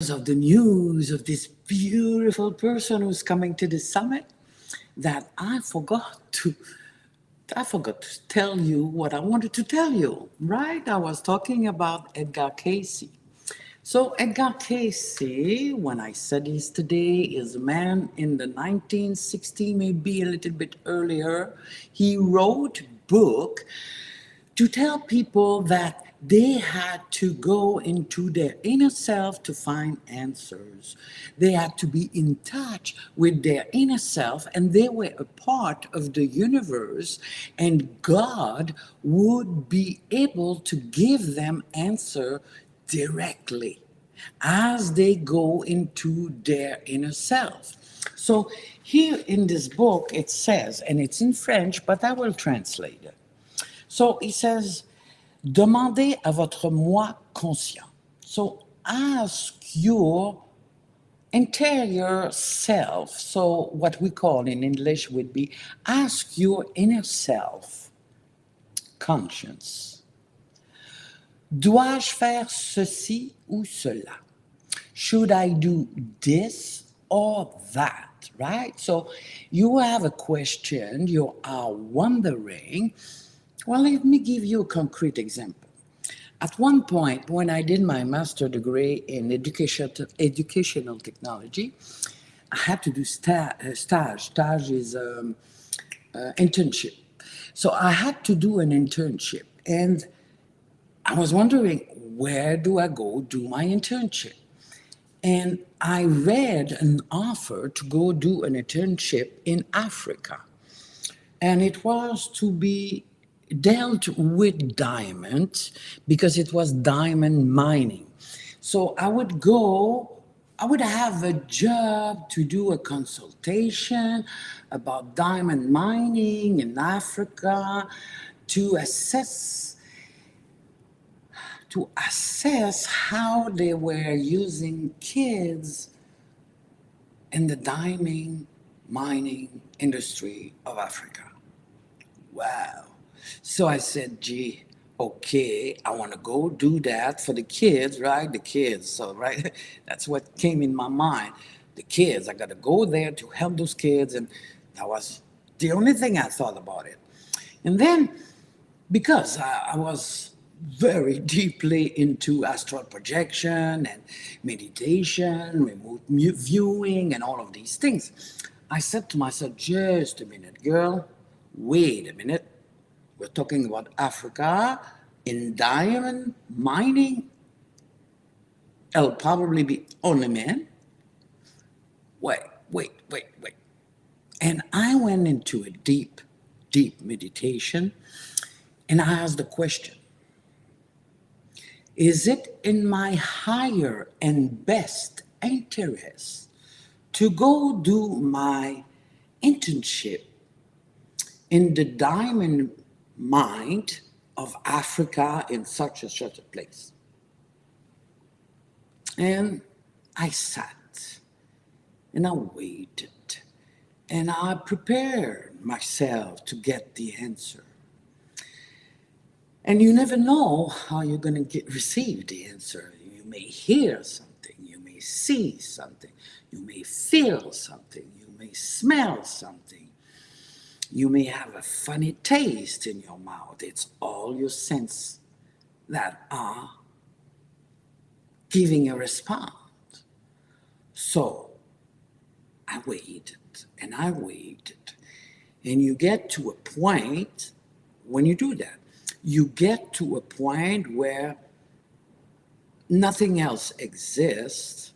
of the news of this beautiful person who's coming to the summit that I forgot to tell you what I wanted to tell you, right? I was talking about Edgar Casey. So Edgar Casey, when I said this today, is a man in the 1960s, maybe a little bit earlier. He wrote a book to tell people that they had to go into their inner self to find answers. They had to be in touch with their inner self, and they were a part of the universe, and God would be able to give them answer directly as they go into their inner self. So here in this book it says, and it's in French, but I will translate it. So he says, demandez à votre moi conscient. So ask your interior self. So what we call in English would be ask your inner self, conscience. Dois-je faire ceci ou cela? Should I do this or that? Right? So you have a question, you are wondering. Well, let me give you a concrete example. At one point, when I did my master degree in educational technology, I had to do stage. Stage is internship. So I had to do an internship. And I was wondering, where do I go do my internship? And I read an offer to go do an internship in Africa. And it was to be dealt with diamond because it was diamond mining. So I would have a job to do a consultation about diamond mining in Africa to assess how they were using kids in the diamond mining industry of Africa. Wow. So I said, gee, okay, I want to go do that for the kids, right? The kids. So, right, that's what came in my mind. The kids, I got to go there to help those kids. And that was the only thing I thought about it. And then, because I was very deeply into astral projection and meditation, remote viewing, and all of these things, I said to myself, just a minute, girl, wait a minute. We're talking about Africa in diamond mining. It'll probably be only men. Wait. And I went into a deep, deep meditation and I asked the question, is it in my higher and best interest to go do my internship in the diamond mine of Africa in such and such a place? And I sat and I waited and I prepared myself to get the answer. And you never know how you're going to receive the answer. You may hear something, you may see something, you may feel something, you may smell something. You may have a funny taste in your mouth. It's all your senses that are giving a response. So I waited and I waited. And you get to a point, when you do that, you get to a point where nothing else exists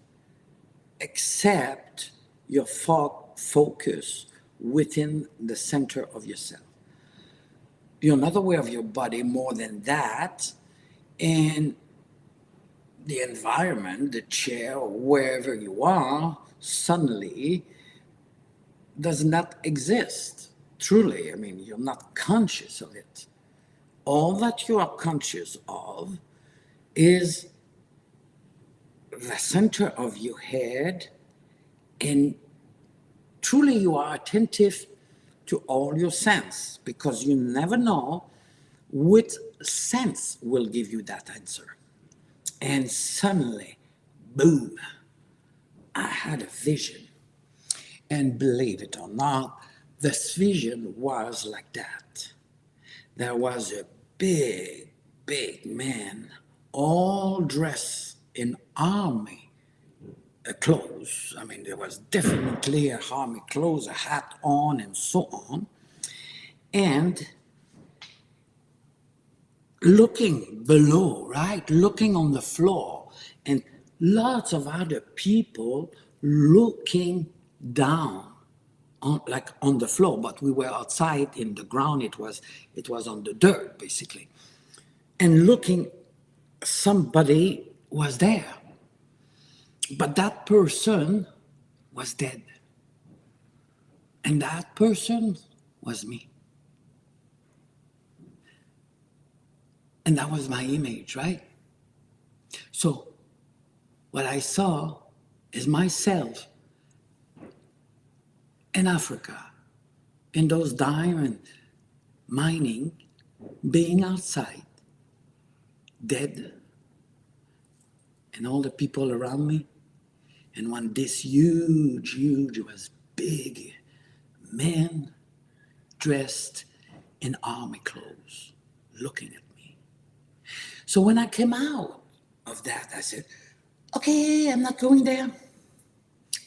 except your focus within the center of yourself. You're not aware of your body more than that, and the environment, the chair, or wherever you are, suddenly does not exist. Truly, I mean, you're not conscious of it. All that you are conscious of is the center of your head, and truly you are attentive to all your sense, because you never know which sense will give you that answer. And suddenly, boom, I had a vision. And believe it or not, this vision was like that. There was a big, big man, all dressed in army clothes. I mean, there was definitely a army clothes, a hat on, and so on. And looking below, right? Looking on the floor, and lots of other people looking down on, like on the floor, but we were outside in the ground. It was on the dirt basically, and looking. Somebody was there, but that person was dead, and that person was me, and that was my image, right? So what I saw is myself in Africa, in those diamond mining, being outside, dead, and all the people around me. And when this huge, was big man dressed in army clothes looking at me. So when I came out of that, I said, okay, I'm not going there.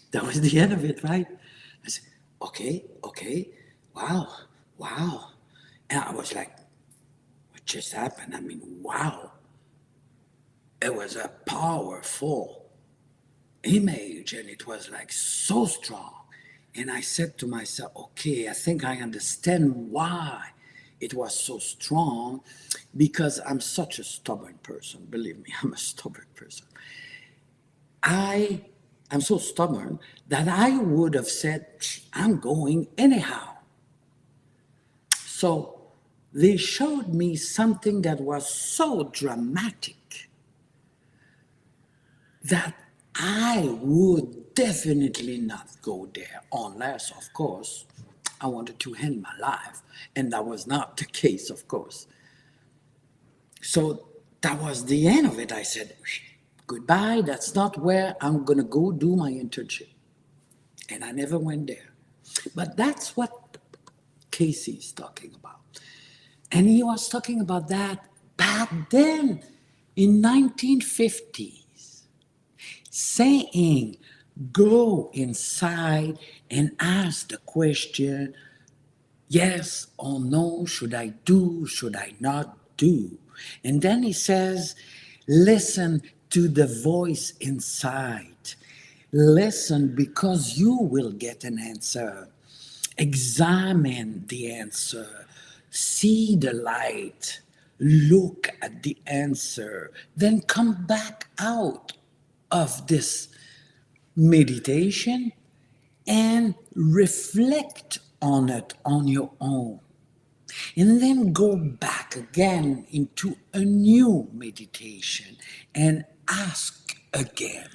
That was the end of it, right? I said, okay, wow. And I was like, what just happened? I mean, wow. It was a powerful image, and it was like so strong. And I said to myself, okay, I think I understand why it was so strong, because I'm such a stubborn person. Believe me, I'm a stubborn person. I'm so stubborn that I would have said, I'm going anyhow. So they showed me something that was so dramatic that I would definitely not go there unless, of course, I wanted to end my life. And that was not the case, of course. So that was the end of it. I said, goodbye, that's not where I'm going to go do my internship. And I never went there. But that's what Casey is talking about. And he was talking about that back then in 1950s, saying, go inside and ask the question, yes or no, should I do, should I not do? And then he says, listen to the voice inside. Listen, because you will get an answer. Examine the answer. See the light. Look at the answer. Then come back out of this meditation and reflect on it on your own. And then go back again into a new meditation and ask again.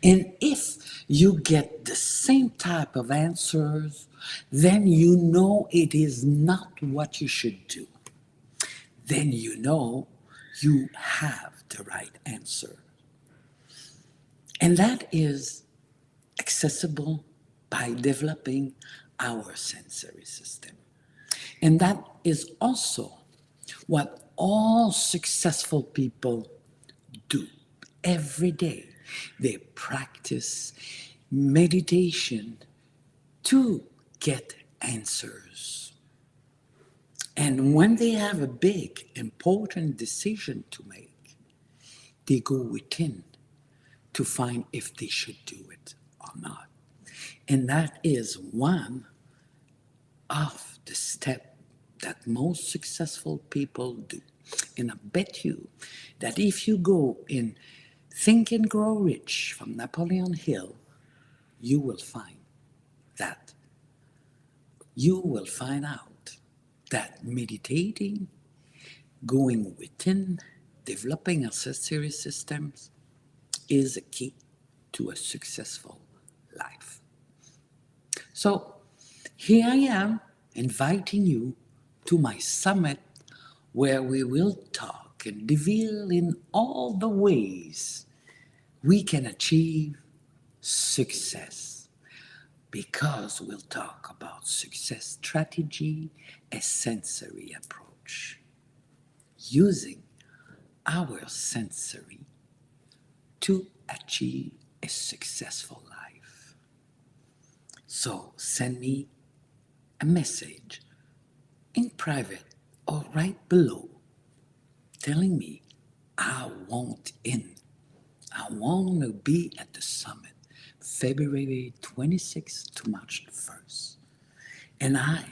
And if you get the same type of answers, then you know it is not what you should do. Then you know you have the right answer. And that is accessible by developing our sensory system. And that is also what all successful people do every day. They practice meditation to get answers. And when they have a big, important decision to make, they go within to find if they should do it or not. And that is one of the steps that most successful people do. And I bet you that if you go in Think and Grow Rich from Napoleon Hill, you will find that. You will find out that meditating, going within, developing accessory systems is a key to a successful life. So here I am inviting you to my summit, where we will talk and reveal in all the ways we can achieve success, because we'll talk about success strategy, a sensory approach, using our sensory to achieve a successful life. So send me a message in private or right below telling me I want in. I want to be at the summit February 26th to March 1st. And I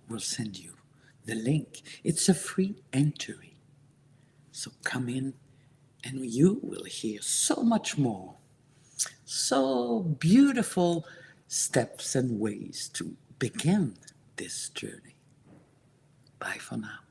will send you the link. It's a free entry. So come in and you will hear so much more. So beautiful steps and ways to begin this journey. Bye for now.